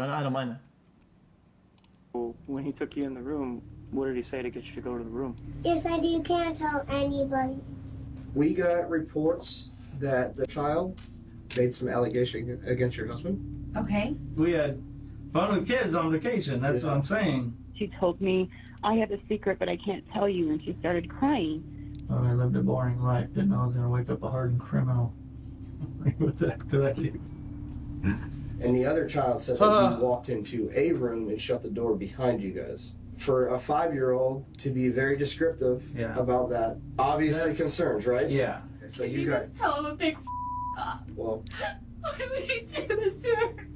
I don't mind that. When he took you in the room, what did he say to get you to go to the room? He said you can't tell anybody. We got reports that the child made some allegation against your husband. Okay. We had fun with kids on vacation. That's what I'm saying. She told me, I have a secret, but I can't tell you, and she started crying. Oh, I lived a boring life. Didn't know I was going to wake up a hardened criminal. What the heck did I do? And the other child said that you walked into a room and shut the door behind you guys. For a 5-year-old to be very descriptive about that, obviously concerns, right? Yeah. So you got. Just tell him a big up. Well. Why would he do this to her?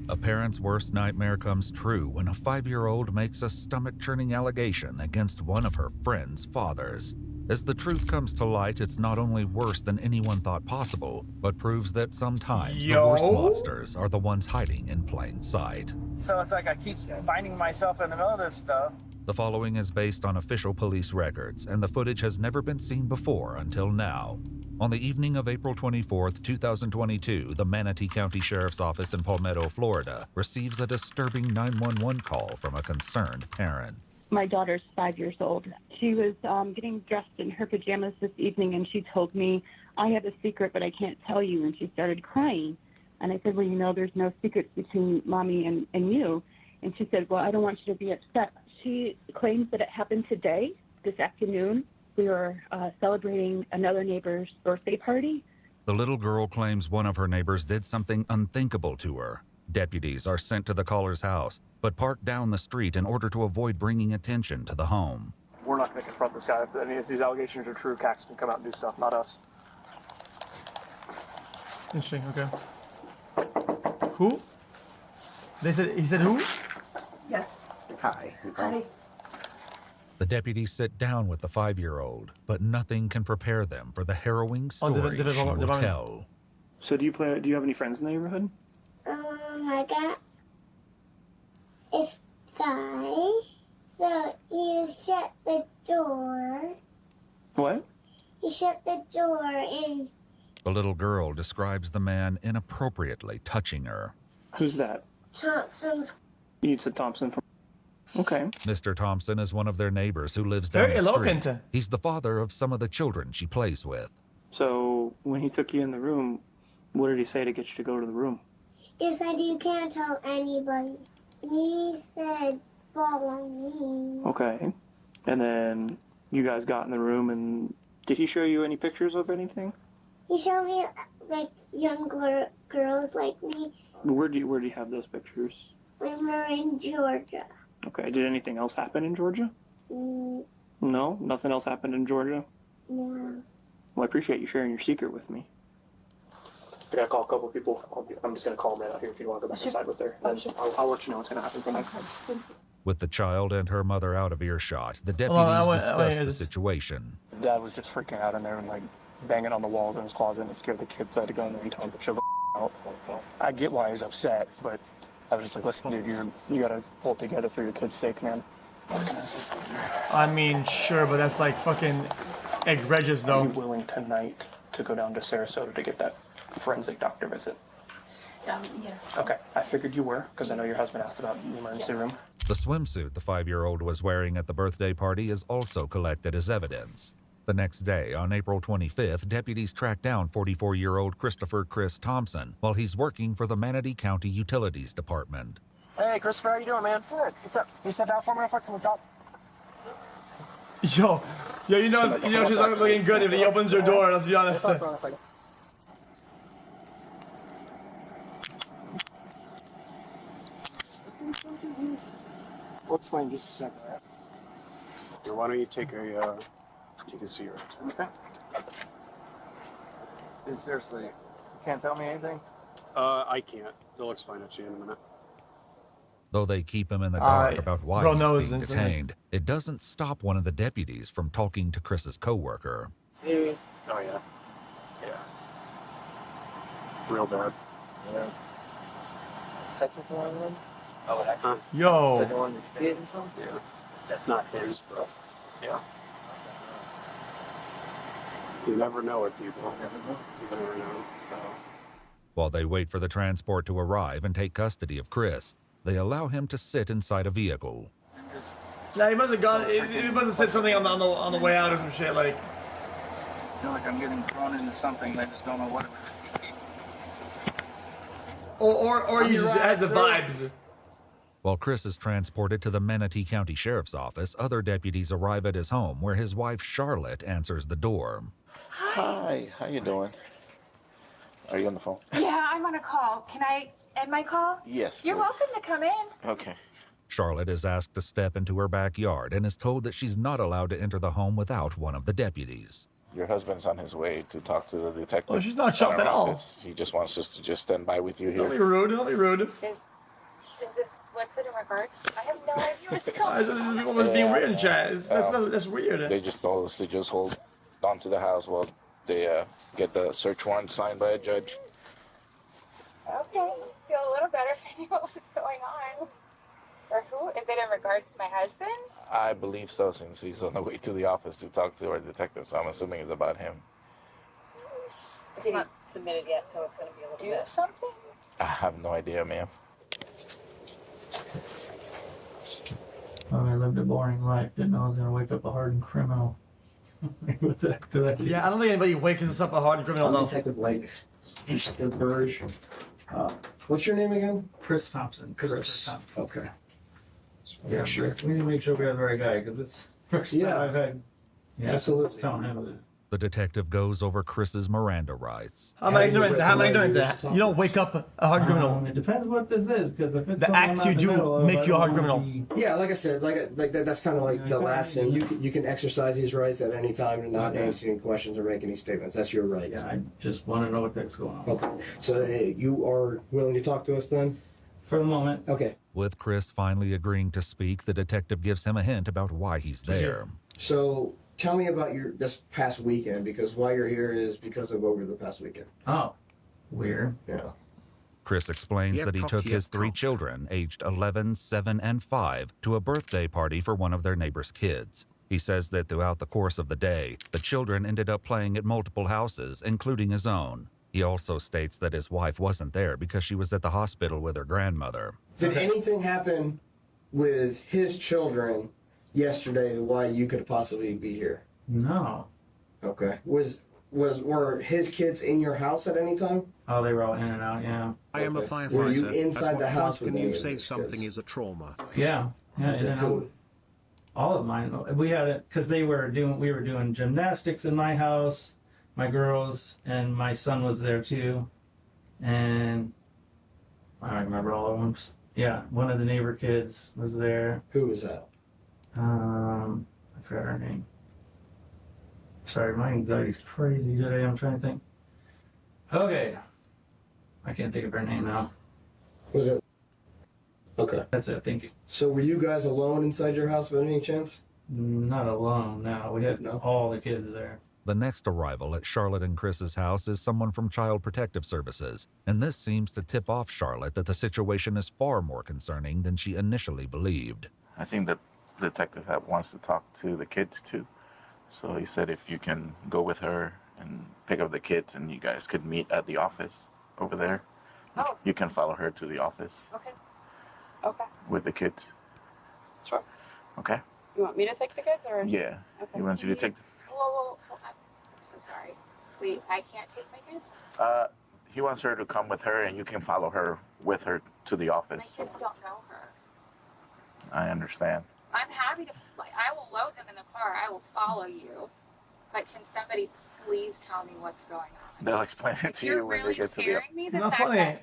A parent's worst nightmare comes true when a 5-year-old makes a stomach-churning allegation against one of her friend's fathers. As the truth comes to light, it's not only worse than anyone thought possible, but proves that sometimes the worst monsters are the ones hiding in plain sight. So it's like I keep finding myself in the middle of this stuff. The following is based on official police records, and the footage has never been seen before until now. On the evening of April 24th, 2022, the Manatee County Sheriff's Office in Palmetto, Florida, receives a disturbing 911 call from a concerned parent. My daughter's 5 years old. She was getting dressed in her pajamas this evening, and she told me, I have a secret, but I can't tell you, and she started crying. And I said, well, you know, there's no secrets between Mommy and you. And she said, well, I don't want you to be upset. She claims that it happened today, this afternoon. We were celebrating another neighbor's birthday party. The little girl claims one of her neighbors did something unthinkable to her. Deputies are sent to the caller's house, but park down the street in order to avoid bringing attention to the home. We're not going to confront this guy. If these allegations are true, CACs can come out and do stuff, not us. Interesting, okay. Who? He said who? Yes. Hi. Hi. The deputies sit down with the 5-year-old, but nothing can prepare them for the harrowing story she will tell. So do you have any friends in the neighborhood? I got this guy. So he shut the door. What? He shut the door and... The little girl describes the man inappropriately touching her. Who's that? Thompson's... You said Thompson from... Okay. Mr. Thompson is one of their neighbors who lives down the street. Eloquent. He's the father of some of the children she plays with. So when he took you in the room, what did he say to get you to go to the room? He said you can't tell anybody. He said follow me. Okay. And then you guys got in the room, and did he show you any pictures of anything? He showed me like young girls like me Where do you have those pictures? when we were in Georgia. Okay. Did anything else happen in Georgia? No? Nothing else happened in Georgia? No. Well, I appreciate you sharing your secret with me. I gotta call a couple people. I'm just gonna call them right out here if you want to go back inside with her. I'll let you know what's gonna happen from there. With the child and her mother out of earshot, the deputies discuss the situation. Dad was just freaking out in there and like banging on the walls in his closet, and it scared the kids. So I had to go in there and tell him to chill the out. I get why he's upset, but I was just like, listen, dude, you gotta pull it together for your kid's sake, man. I mean, sure, but that's like fucking egregious, though. Are you willing tonight to go down to Sarasota to get that forensic doctor visit? Yeah. Okay, I figured you were, because I know your husband asked about the emergency room. The swimsuit the 5-year-old was wearing at the birthday party is also collected as evidence. The next day, on April 25th, deputies track down 44-year-old Christopher Chris Thompson while he's working for the Manatee County Utilities Department. Hey, Christopher, how you doing, man? Good. What's up? You step out for me real quick? What's up? Yo, you know she's not looking good if he opens her door, let's be honest. We'll explain just a second. Here, why don't you take a seat? Okay. Dude, seriously, you can't tell me anything? I can't. They'll explain it to you in a minute. Though they keep him in the dark about why he's being knows, detained, it doesn't stop one of the deputies from talking to Chris's coworker. Serious? Oh, yeah. Yeah. Real bad. Yeah. Texas and everything? Oh, it actually? Yo. It's like the one that's kid and something? Yeah. That's not his, bro. Yeah. You never know with people. You never know. So. While they wait for the transport to arrive and take custody of Chris, they allow him to sit inside a vehicle. Nah, he must have gone. He must have said something on the way out or some shit like. I feel like I'm getting thrown into something and I just don't know what it is. Or you just had the vibes. While Chris is transported to the Manatee County Sheriff's Office, other deputies arrive at his home where his wife Charlotte answers the door. Hi, how you doing? Are you on the phone? Yeah, I'm on a call. Can I end my call? Yes, You're please. welcome to come in. Okay. Charlotte is asked to step into her backyard and is told that she's not allowed to enter the home without one of the deputies. Your husband's on his way to talk to the detective. Oh, she's not shocked at all. He just wants us to just stand by with you here. Don't be rude. Don't be rude. Is this, what's it in regards to? I have no idea what's going on. People was being weird in chat. That's weird. They just told us to just hold on to the house while they get the search warrant signed by a judge. Okay, I feel a little better if I knew what was going on. Or who? Is it in regards to my husband? I believe so, since he's on the way to the office to talk to our detective, so I'm assuming it's about him. It's not submitted yet, so it's going to be a little bit. Do something? I have no idea, ma'am. Oh, I lived a boring life. Didn't know I was gonna wake up a hardened criminal. With that, Yeah, I don't think anybody wakes up a hard criminal. I'm Detective Blake. The Burge. What's your name again? Chris Thompson. Chris. Thompson. Okay. Yeah, Sure. we need to make sure we have the right guy because it's the first time I've had. Yeah, Absolutely. Telling him that. The detective goes over Chris's Miranda rights. How am I ignorant? How am I ignorant that you don't wake up a hard criminal? It depends what this is, because if it's The something acts I'm you not in the do middle of, make I you a hard don't wanna criminal. be- Yeah, like I said, like that, that's kind of like the last thing. You can exercise these rights at any time and not answer any questions or make any statements. That's your right. Yeah, I just want to know what that's going on. Okay. So hey, you are willing to talk to us then? For the moment. Okay. With Chris finally agreeing to speak, the detective gives him a hint about why he's there. So tell me about this past weekend, because why you're here is because of over the past weekend. Oh, weird. Yeah. Chris explains that he took his 3 children, aged 11, 7, and 5, to a birthday party for one of their neighbor's kids. He says that throughout the course of the day, the children ended up playing at multiple houses, including his own. He also states that his wife wasn't there because she was at the hospital with her grandmother. Did anything happen with his children yesterday why you could possibly be here? No. Okay. Were his kids in your house at any time? Oh, they were all in and out, yeah. I am a firefighter. Were you inside At the what house point with can any you of say these something kids? is a trauma? Yeah, in and out. All of mine. We had it because we were doing gymnastics in my house, my girls, and my son was there too. And I don't remember all of them. Yeah, one of the neighbor kids was there. Who was that? I forgot her name. Sorry, my anxiety's crazy today. I'm trying to think. Okay. I can't think of her name now. Was it? Okay. That's it. Thank you. So were you guys alone inside your house by any chance? Not alone. No, we had all the kids there. The next arrival at Charlotte and Chris's house is someone from Child Protective Services, and this seems to tip off Charlotte that the situation is far more concerning than she initially believed. I think the detective wants to talk to the kids too. So he said if you can go with her and pick up the kids and you guys could meet at the office over there. Oh. You can follow her to the office Okay. Okay. with the kids. Sure. Okay? You want me to take the kids or? Yeah. Okay. He wants you to take... Whoa. I'm so sorry. Wait, I can't take my kids? He wants her to come with her and you can follow her with her to the My office. kids don't know her. I understand. I'm happy to, I will load them in the car. I will follow you. But can somebody please tell me what's going on? They'll explain it If to you're you when really they get to the... scaring me, the Not fact funny. that,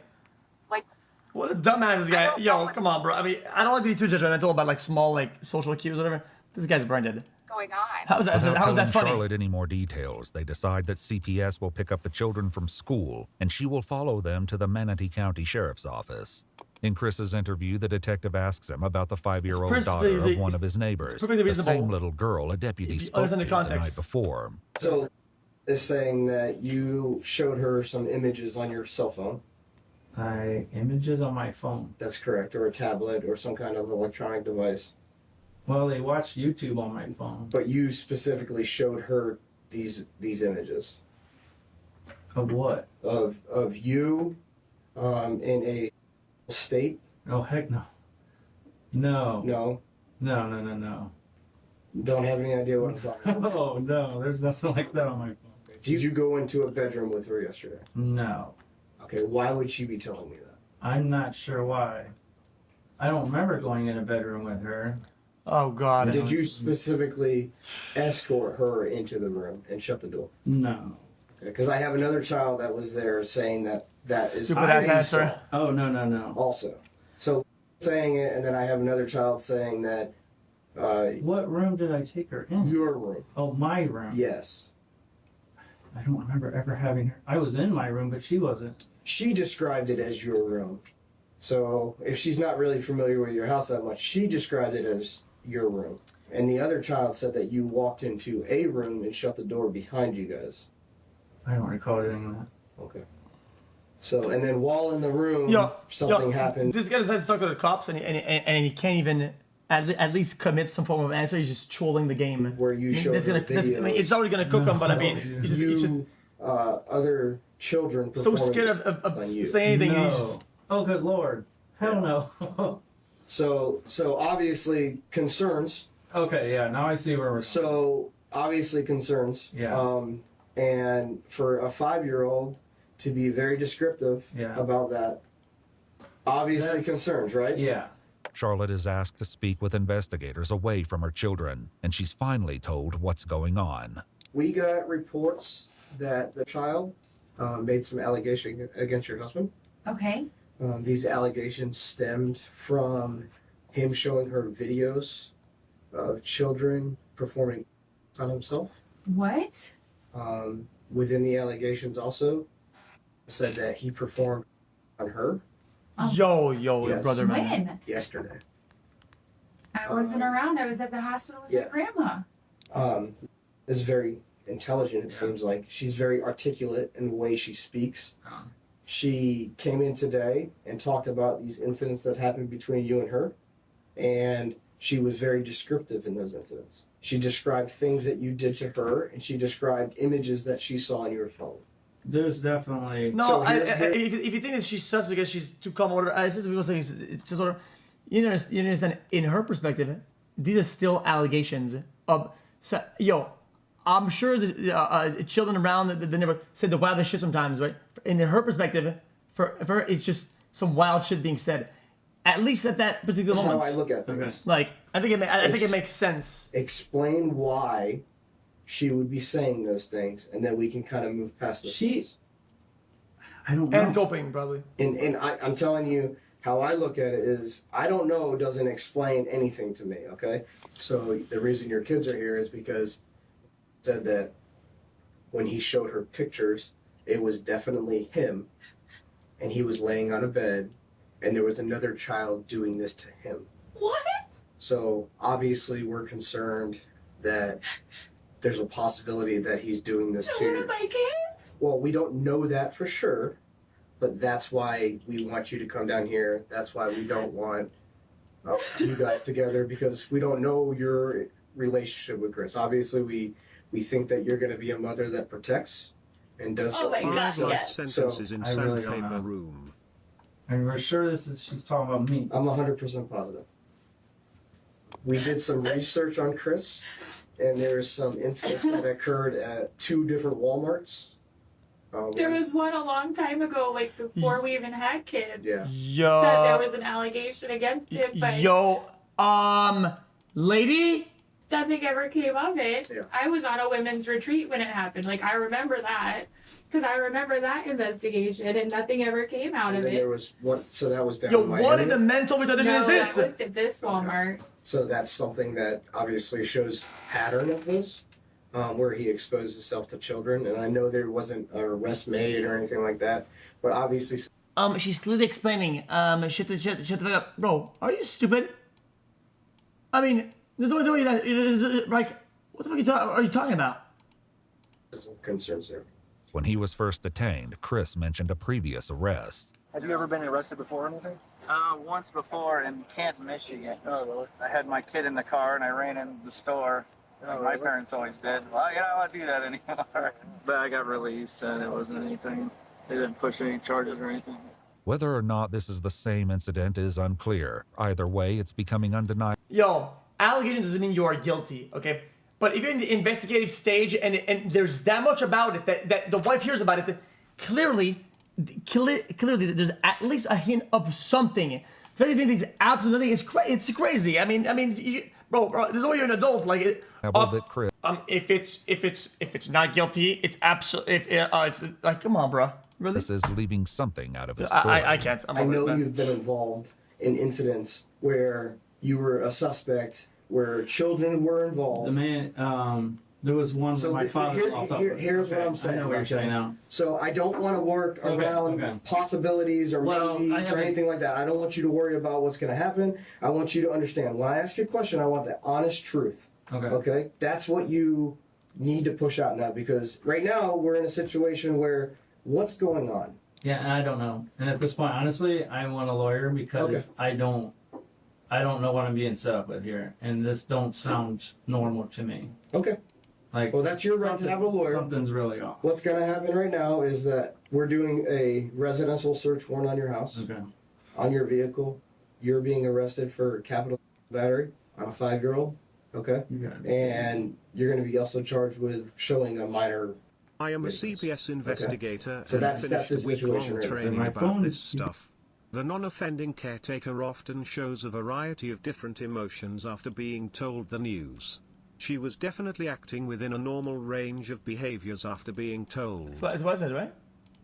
like, What a dumbass this guy. Yo, come on, bro. I mean, I don't like to be too judgmental about like small like social cues or whatever. This guy's brain dead. going on? How is that? Without How is that telling funny? Charlotte any more details, they decide that CPS will pick up the children from school, and she will follow them to the Manatee County Sheriff's Office. In Chris's interview, the detective asks him about the 5-year-old daughter of one of his neighbors, perfectly the reasonable. same little girl a deputy If you spoke to understand the the context. night before. So is saying that you showed her some images on your cell phone. Images on my phone. That's correct, or a tablet or some kind of electronic device. Well, they watch YouTube on my phone. But you specifically showed her these images. Of what? Of you, in a state. Oh heck no. No. No. No. Don't have any idea what I'm talking about. Oh no, there's nothing like that on my phone. Did you go into a bedroom with her yesterday? No. Okay, why would she be telling me that? I'm not sure why. I don't remember going in a bedroom with her. Oh God. Did you specifically escort her into the room and shut the door? No. Because I have another child that was there saying that is stupid ass answer. Oh no. Also, so saying it, and then I have another child saying that. What room did I take her in? Your room. Oh, my room. Yes. I don't remember ever having her. I was in my room, but she wasn't. She described it as your room. So if she's not really familiar with your house that much, she described it as your room. And the other child said that you walked into a room and shut the door behind you guys. I don't recall doing that. Okay. So, and then while in the room, something happened. This guy decides to talk to the cops, and he can't even at least commit some form of answer. He's just trolling the game. Where you show it's already gonna cook him, but I mean, he's just other children. So scared of saying anything. No. He's just, oh, good lord. Hell no. So obviously concerns. Okay, yeah, now I see where we're. So obviously concerns. Yeah. And for a 5-year-old to be very descriptive about that, obviously That's, concerns, right? Yeah. Charlotte is asked to speak with investigators away from her children, and she's finally told what's going on. We got reports that the child made some allegations against your husband. Okay. These allegations stemmed from him showing her videos of children performing on himself. What? Within the allegations also said that he performed on her. Yo, brother, man. When? Yesterday. I wasn't around. I was at the hospital with my grandma. Is very intelligent, it seems like. She's very articulate in the way she speaks. She came in today and talked about these incidents that happened between you and her, and she was very descriptive in those incidents. She described things that you did to her, and she described images that she saw on your phone. There's definitely... No, so if you think that she's sus because she's too calm, or whatever, it's just because it's just sort of... You understand, in her perspective, these are still allegations of... So, I'm sure the children around the neighborhood said the wildest shit sometimes, right? In her perspective, for her, it's just some wild shit being said. At least at that particular moment. That's how I look at things. Okay. Like, I think it makes sense. Explain why she would be saying those things, and then we can kind of move past this. I don't know. And coping, probably. And I'm telling you, how I look at it is, I don't know doesn't explain anything to me, okay? So the reason your kids are here is because said that when he showed her pictures, it was definitely him, and he was laying on a bed, and there was another child doing this to him. What? So obviously we're concerned that there's a possibility that he's doing this to one of my kids? Well, we don't know that for sure, but that's why we want you to come down here. That's why we don't want you guys together, because we don't know your relationship with Chris. Obviously, we think that you're going to be a mother that protects and does. Oh my God! Yes. Sentences in I really don't sandpaper know. room. And we're sure she's talking about me. I'm 100% positive. We did some research on Chris, and there's some incidents that occurred at 2 different Walmarts. There was one a long time ago, like before we even had kids. Yeah. That there was an allegation against him, but lady? nothing ever came of it. Yeah. I was on a women's retreat when it happened. Like, I remember that. Because I remember that investigation, and nothing ever came out of it. There was one, so that was down Yo, in Miami. what in the mental retardation is this? That was at this Walmart. So that's something that obviously shows pattern of this, where he exposed himself to children. And I know there wasn't an arrest made or anything like that, but obviously. She's clearly explaining. Shut the fuck up, bro. Are you stupid? I mean, there's no way that like, what the fuck are you talking about? Concerns there. When he was first detained, Chris mentioned a previous arrest. Have you ever been arrested before or anything? Once before in Canton, Michigan. Oh, really? I had my kid in the car and I ran into the store Like my parents always did. Well, you're not allowed to do that anymore. But I got released and it wasn't anything. They didn't push any charges or anything. Whether or not this is the same incident is unclear. Either way, it's becoming undeniable. Yo, allegation doesn't mean you are guilty, okay? But if you're in the investigative stage and there's that much about it that the wife hears about it, clearly there's at least a hint of something. So anything is absolutely it's crazy. I mean, bro, there's no you're an adult. Like, if it's not guilty, it's absolutely. It's like, come on, bro. Really? This is leaving something out of his story. I can't. I know you've been involved in incidents where you were a suspect, where children were involved. The man, there was one where my father. Here's what I'm saying. I know what you're saying now. So I don't want to work around possibilities or maybes or anything like that. I don't want you to worry about what's going to happen. I want you to understand. When I ask you a question, I want the honest truth. Okay? That's what you need to push out now, because right now we're in a situation where what's going on? Yeah, and I don't know. And at this point, honestly, I want a lawyer because I don't know what I'm being set up with here, and this don't sound normal to me. Okay. Like, well, that's your right to have a lawyer. Something's really off. What's going to happen right now is that we're doing a residential search warrant on your house, on your vehicle. You're being arrested for capital battery on a 5-year-old. Okay. And you're going to be also charged with showing a minor. I am a CPS investigator So and that's finished the a week-long situation. training My about phone- this stuff. The non-offending caretaker often shows a variety of different emotions after being told the news. She was definitely acting within a normal range of behaviors after being told. That's what I said, right?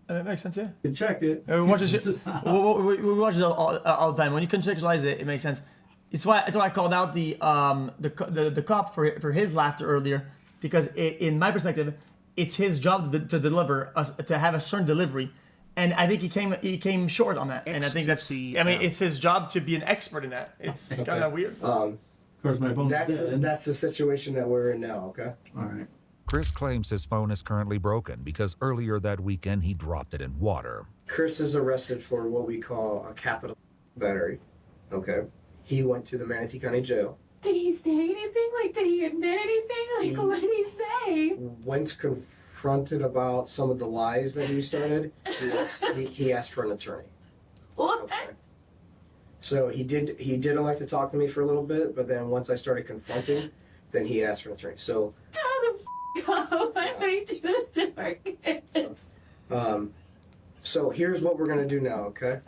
That makes sense, yeah. You can check it. We watch we watch it all the time. When you contextualize it, it makes sense. It's why I called out the cop for his laughter earlier, because in my perspective, it's his job to deliver to have a certain delivery, and I think he came short on that. And I think it's his job to be an expert in that. It's kind of weird. Of course, my phone's dead. That's the situation that we're in now. Okay. All right. Chris claims his phone is currently broken because earlier that weekend he dropped it in water. Chris is arrested for what we call a capital battery. Okay. He went to the Manatee County Jail. Did he say anything? Like, did he admit anything? Like, what did he say? Once confronted about some of the lies that he started, he asked for an attorney. What? Okay. So he did elect to talk to me for a little bit, but then once I started confronting, then he asked for an attorney. So Tell the f*** why would he do this to our kids? So here's what we're gonna do now, okay?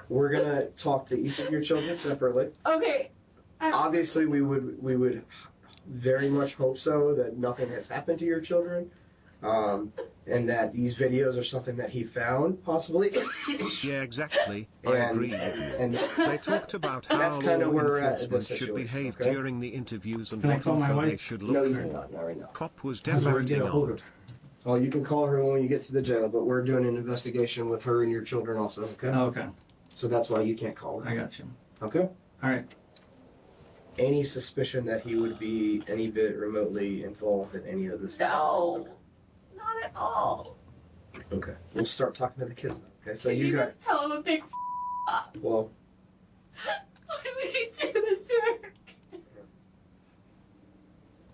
We're gonna talk to each of your children separately. Okay. Obviously, we would very much hope so that nothing has happened to your children, and that these videos are something that he found, possibly. Yeah, exactly. I agree with you. And they talked about how that's kind of law where we're at enforcement this should situation, behave okay? during the interviews and Can I what call my info they wife? should No, look you for. cannot, not right now. Cop was How do I definitely get a hold not. of her? Well, you can call her when you get to the jail, but we're doing an investigation with her and your children also, okay? Oh, okay. So that's why you can't call her. I got you. Okay? All right. Any suspicion that he would be any bit remotely involved in any of this? No. Not at all. Okay. We'll start talking to the kids now, okay? So Can you you got... just tell him a big up? Well... Why would he do this to her?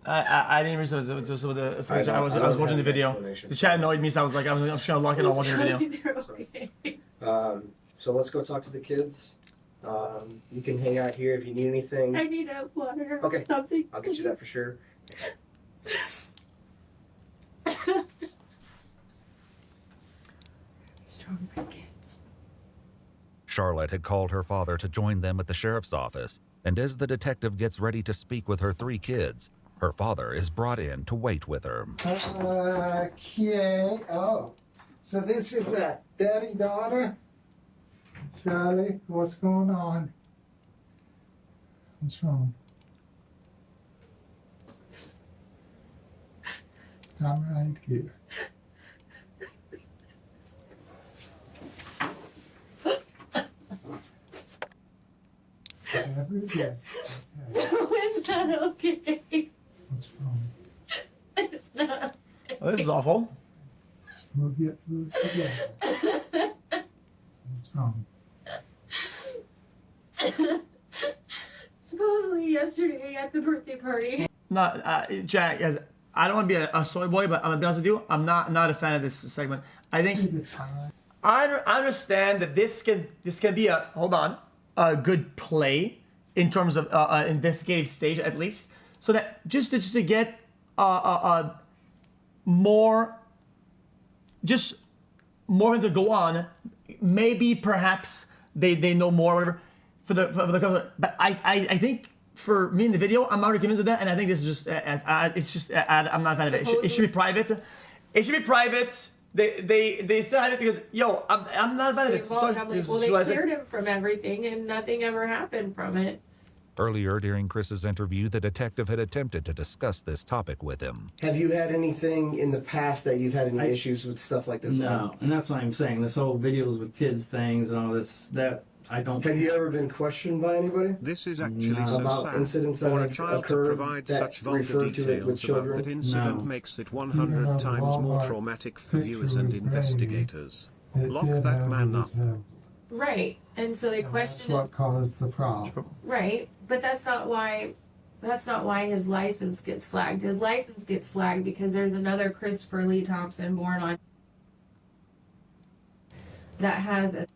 I didn't realize I was watching the video. The chat annoyed me, so I was like, I'm just gonna lock it on watching the video. Okay. So let's go talk to the kids. You can hang out here if you need anything. I need a water. Okay. Something. I'll get you that for sure. Strong for kids. Charlotte had called her father to join them at the sheriff's office, and as the detective gets ready to speak with her 3 kids, her father is brought in to wait with her. Okay. Oh, so this is a daddy-daughter? Charlie, what's going on? What's wrong? I'm right here. Whatever it is. Okay. No, it's not okay. What's wrong? It's not. Oh, this is awful. We'll get through it together. What's wrong? Supposedly yesterday at the birthday party, Jack, as I don't want to be a soy boy, but I'm gonna be honest with you, I'm not a fan of this segment. I think I understand that this can be a good play in terms of investigative stage at least, so that just to get more to go on. Maybe perhaps they know more, whatever, for the cover. But I think for me in the video, I'm already convinced of that, and I think this is just I'm not a fan of it. It should be private. It should be private. They still have it because I'm not a fan of it. Well, they cleared him from everything, and nothing ever happened from it. Earlier during Chris's interview, the detective had attempted to discuss this topic with him. Have you had anything in the past that you've had any issues with stuff like this? No, and that's what I'm saying. This whole videos with kids things and all this, that I don't... Have you ever been questioned by anybody? This is actually so about sad. incidents that For a have child to occurred provide that such vulgar refer to it details with about children? that incident makes it 100 times more traumatic for viewers and investigators. Lock that man up. Right, and so they questioned. That's what caused the problem. Right, but that's not why his license gets flagged. His license gets flagged because there's another Christopher Lee Thompson born on that has a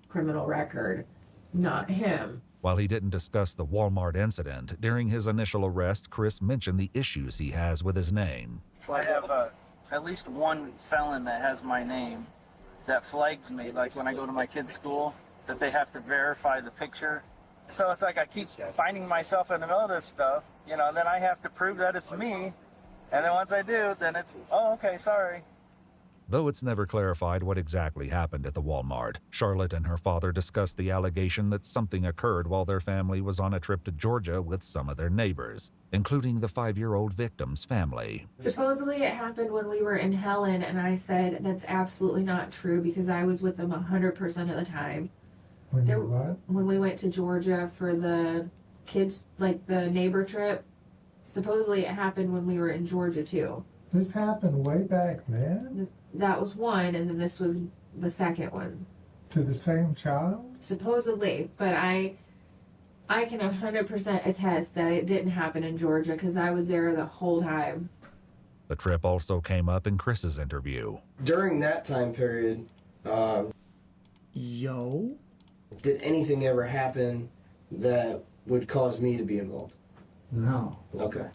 criminal record, not him. While he didn't discuss the Walmart incident, during his initial arrest, Chris mentioned the issues he has with his name. I have at least one felon that has my name that flags me, like when I go to my kid's school, that they have to verify the picture. So it's like I keep finding myself in the middle of this stuff, and then I have to prove that it's me. And then once I do, then it's, oh, okay, sorry. Though it's never clarified what exactly happened at the Walmart, Charlotte and her father discussed the allegation that something occurred while their family was on a trip to Georgia with some of their neighbors, including the 5-year-old victim's family. Supposedly it happened when we were in Helen, and I said that's absolutely not true because I was with them 100% of the time. When we went to Georgia for the kids, like the neighbor trip, supposedly it happened when we were in Georgia too. This happened way back then? That was one, and then this was the second one. To the same child? Supposedly, but I can 100% attest that it didn't happen in Georgia because I was there the whole time. The trip also came up in Chris's interview. During that time period, did anything ever happen that would cause me to be involved? No. Okay.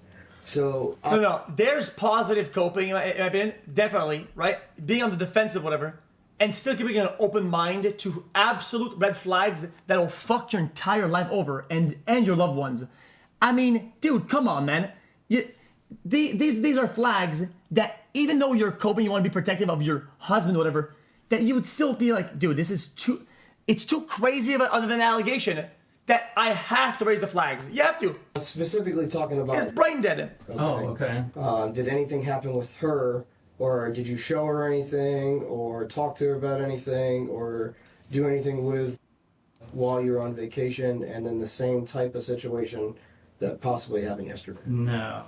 So no. There's positive coping in my opinion, definitely, right? Being on the defensive, whatever, and still keeping an open mind to absolute red flags that'll fuck your entire life over and your loved ones. I mean, dude, come on, man. These are flags that even though you're coping, you want to be protective of your husband, whatever, that you would still be like, dude, it's too crazy of an allegation that I have to raise the flags. You have to. Specifically talking about... It's brain dead. Okay. Oh, okay. Did anything happen with her, or did you show her anything, or talk to her about anything, or do anything with while you were on vacation, and then the same type of situation that possibly happened yesterday? No,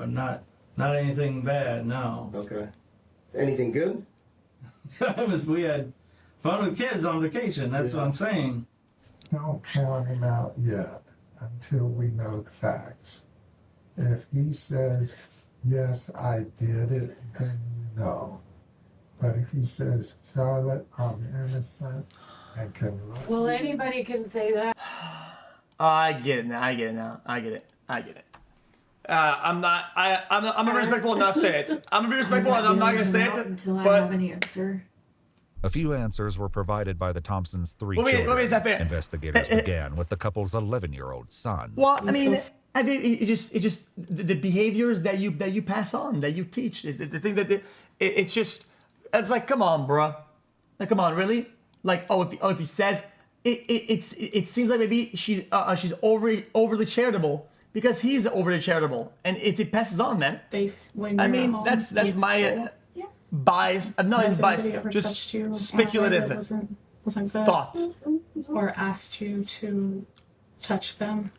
not anything bad, no. Okay. Anything good? We had fun with kids on vacation, that's what I'm saying. Don't count him out yet until we know the facts. If he says, yes, I did it, then you know. But if he says, Charlotte, I'm innocent and can look... Well, anybody can say that. I get it now. I get it. I'm gonna be respectful and not say it. I'm gonna be respectful and I'm not gonna say it. Until I have an answer. A few answers were provided by the Thompsons' 3 Well, children. is that fair? Investigators began with the couple's 11-year-old son. Well, I mean, it just the behaviors that you pass on, that you teach, the thing that it's like, come on, bro, like, come on, really, like, if he says it seems like maybe she's overly charitable because he's overly charitable, and it passes on, man. Safe when I you're mean, at home, that's my bias. I'm not even biased, just speculative wasn't good. thoughts. Or asked you to touch them?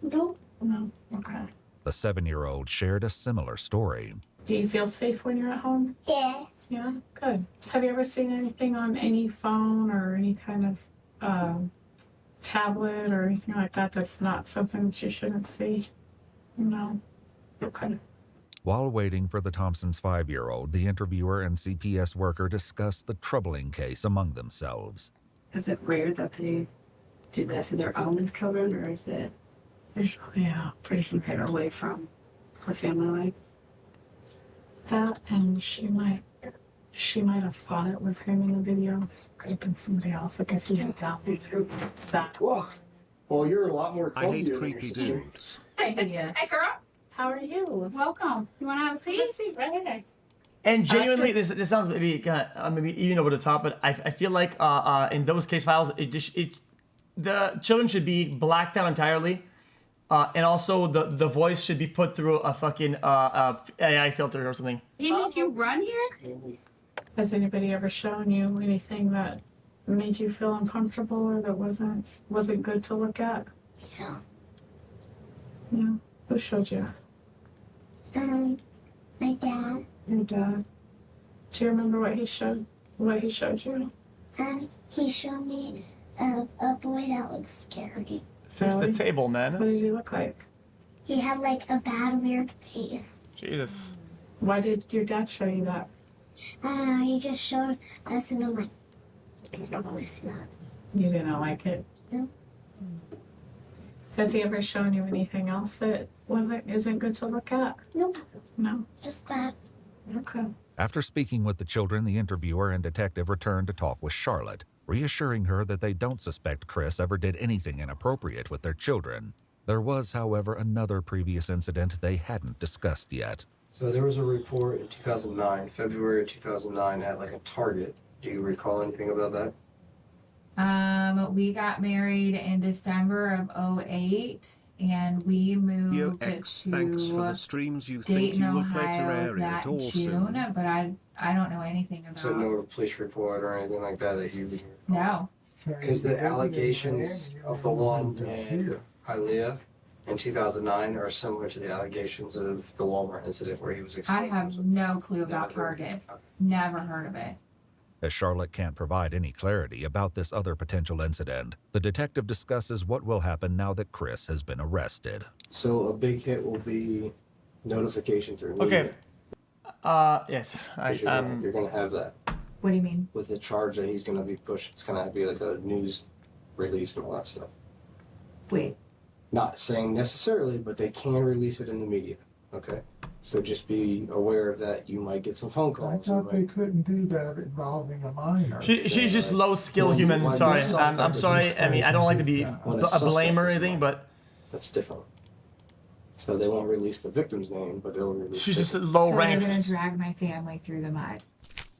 Nope. No. Okay. The 7-year-old shared a similar story. Do you feel safe when you're at home? Yeah. Yeah? Good. Have you ever seen anything on any phone or any kind of tablet or anything like that that's not something that you shouldn't see? No. Okay. While waiting for the Thompsons' 5-year-old, the interviewer and CPS worker discussed the troubling case among themselves. Is it rare that they do that to their own children, or is it usually pretty far away from her family life? That, and she might have thought it was him in the videos. Could have been somebody else. Like if you had downloaded that. Whoa. Well, you're a lot more I hate cozier than your creepy sister. dudes. Hey, girl. How are you? Welcome. You want to have a seat? Right here. And genuinely, this sounds maybe kind of maybe even over the top, but I feel like in those case files, the children should be blacked out entirely, and also the voice should be put through a fucking AI filter or something. You think you run here? Has anybody ever shown you anything that made you feel uncomfortable or that wasn't good to look at? Yeah. Yeah. Who showed you? My dad. Your dad. Do you remember what he showed you? He showed me a boy that looks scary. Fix the table, man. What did he look like? He had like a bad, weird face. Jesus. Why did your dad show you that? I don't know, he just showed us and I'm like, I don't want to see that. You didn't like it? No. Has he ever shown you anything else that isn't good to look at? Nope. No. Just that. Okay. After speaking with the children, the interviewer and detective returned to talk with Charlotte, reassuring her that they don't suspect Chris ever did anything inappropriate with their children. There was, however, another previous incident they hadn't discussed yet. So there was a report in 2009, February of 2009, at like a Target. Do you recall anything about that? We got married in December of 2008, and we moved Yo, X, thanks for the streams. You think Dayton, you will play Ohio Terraria that at all June, soon? but I don't know anything about. So no police report or anything like that you... No. Because the allegations of the one in Hialeah in 2009 are similar to the allegations of the Walmart incident where he was I exposed. have no clue about Target. Never heard of it. As Charlotte can't provide any clarity about this other potential incident, the detective discusses what will happen now that Chris has been arrested. So a big hit will be notification through media. Okay. Yes. You're gonna have that. What do you mean? With the charge that he's gonna be pushed, it's gonna be like a news release and all that stuff. Wait. Not saying necessarily, but they can release it in the media. Okay? So just be aware of that. You might get some phone I calls. thought they couldn't do that involving a minor. She's just low skill human. Sorry. I'm sorry. I mean, I don't like to be a blame or anything, but that's different. So they won't release the victim's name, but they'll release. She's just low So ranked. they're gonna drag my family through the mud.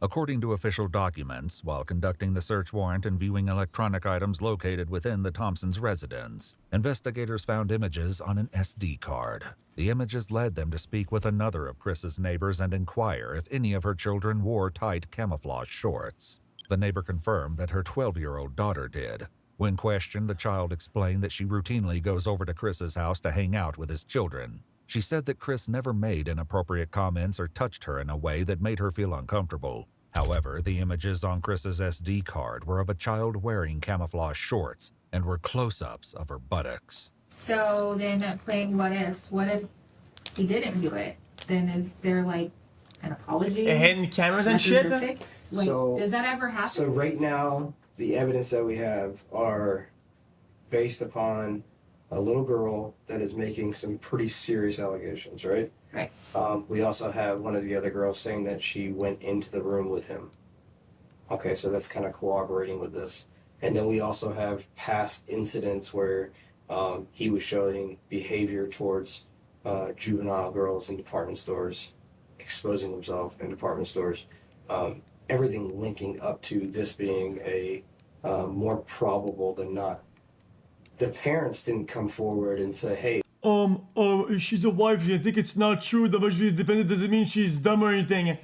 According to official documents, while conducting the search warrant and viewing electronic items located within the Thompsons' residence, investigators found images on an SD card. The images led them to speak with another of Chris's neighbors and inquire if any of her children wore tight camouflage shorts. The neighbor confirmed that her 12-year-old daughter did. When questioned, the child explained that she routinely goes over to Chris's house to hang out with his children. She said that Chris never made inappropriate comments or touched her in a way that made her feel uncomfortable. However, the images on Chris's SD card were of a child wearing camouflage shorts and were close-ups of her buttocks. So then playing what ifs. What if he didn't do it? Then is there like an apology? Hidden cameras and shit? Fixed? Like, So- does that ever happen? So right now, the evidence that we have are based upon a little girl that is making some pretty serious allegations, right? Right. We also have one of the other girls saying that she went into the room with him. Okay, so that's kind of cooperating with this. And then we also have past incidents where he was showing behavior towards juvenile girls in department stores, exposing himself in department stores. Everything linking up to this being a more probable than not. The parents didn't come forward and say, hey, she's a wife. I think it's not true. The way she's defended doesn't mean she's dumb or anything.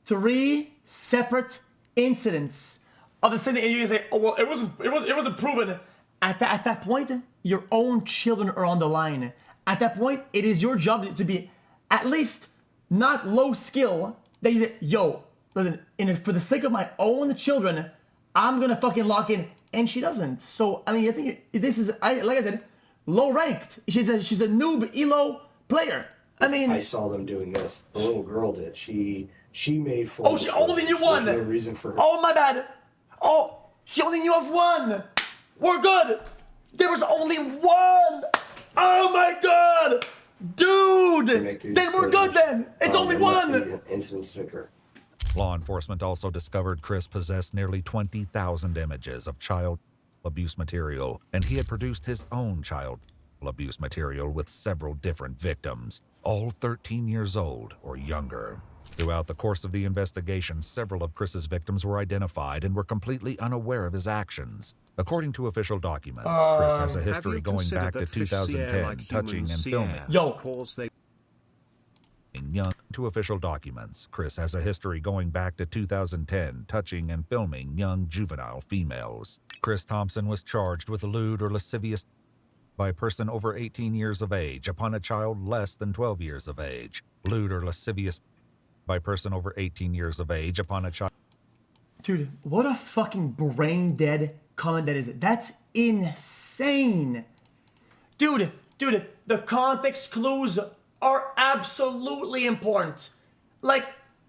3 separate incidents of the same thing, and you can say, "Oh well, it wasn't proven." At that point, your own children are on the line. At that point, it is your job to be at least not low skill. That you say, "Yo, listen, for the sake of my own children, I'm gonna fucking lock in," and she doesn't. So I mean, I think this is, like I said, low ranked. She's a noob elo player. I mean, I saw them doing this. The little girl did. She made full. Oh, she only knew one. There's no reason for her. Oh, my bad. Oh, she only knew of one. We're good. There was only one. Oh my god, dude. Then we're good. Then it's only one. The incident sticker. Law enforcement also discovered Chris possessed nearly 20,000 images of child abuse material, and he had produced his own child abuse material with several different victims, all 13 years old or younger. Throughout the course of the investigation, several of Chris's victims were identified and were completely unaware of his actions. According to official documents, Chris has a history going back to 2010, touching and filming young. To official documents, Chris has a history going back to 2010, touching and filming young juvenile females. Chris Thompson was charged with lewd or lascivious by a person over 18 years of age upon a child less than 12 years of age. Lewd or lascivious by a person over 18 years of age upon a child. Dude, what a fucking brain dead comment that is. That's insane. Dude, the context clues are absolutely important. Like,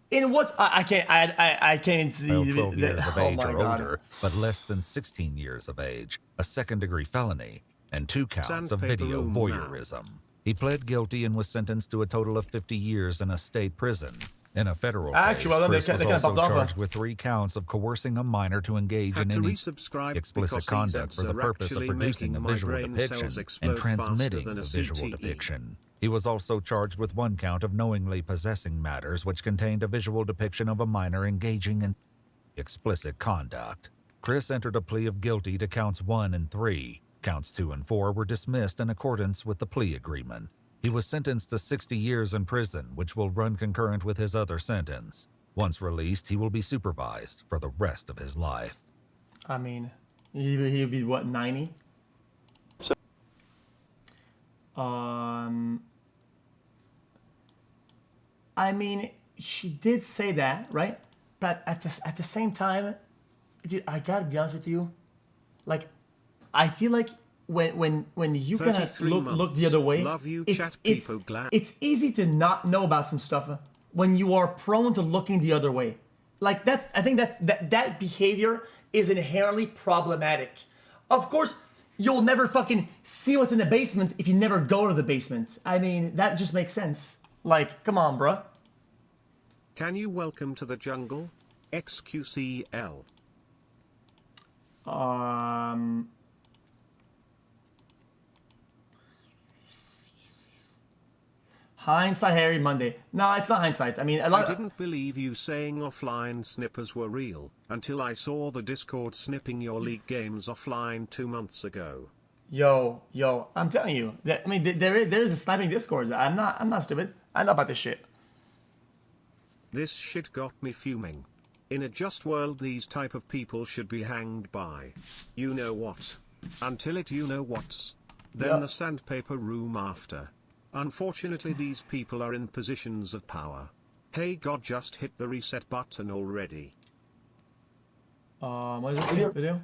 in what's I can't see 12 years of age or older, but less than 16 years of age, a second-degree felony, and 2 counts of video voyeurism. He pled guilty and was sentenced to a total of 50 years in a state prison. In a federal case, Chris was also charged with 3 counts of coercing a minor to engage in any explicit conduct for the purpose of producing a visual depiction and transmitting a visual depiction. He was also charged with 1 count of knowingly possessing matters which contained a visual depiction of a minor engaging in explicit conduct. Chris entered a plea of guilty to counts 1 and 3. Counts 2 and 4 were dismissed in accordance with the plea agreement. He was sentenced to 60 years in prison, which will run concurrent with his other sentence. Once released, he will be supervised for the rest of his life. I mean, he'll be what, 90? I mean, she did say that, right? But at the same time, dude, I gotta be honest with you. Like, I feel like when you kind of look the other way, it's easy to not know about some stuff when you are prone to looking the other way. Like I think that behavior is inherently problematic. Of course, you'll never fucking see what's in the basement if you never go to the basement. I mean, that just makes sense. Like, come on, bruh. Can you welcome to the jungle? xQcL. Hindsight Harry Monday. No, it's not hindsight. I mean, I didn't believe you saying offline snippers were real until I saw the Discord snipping your League games offline 2 months ago. Yo, I'm telling you. I mean, there is a sniping Discord. I'm not stupid. I know about this shit. This shit got me fuming. In a just world, these type of people should be hanged by you know what. Until it you know what's. Then the sandpaper room after. Unfortunately, these people are in positions of power. Hey God, just hit the reset button already. What is this video?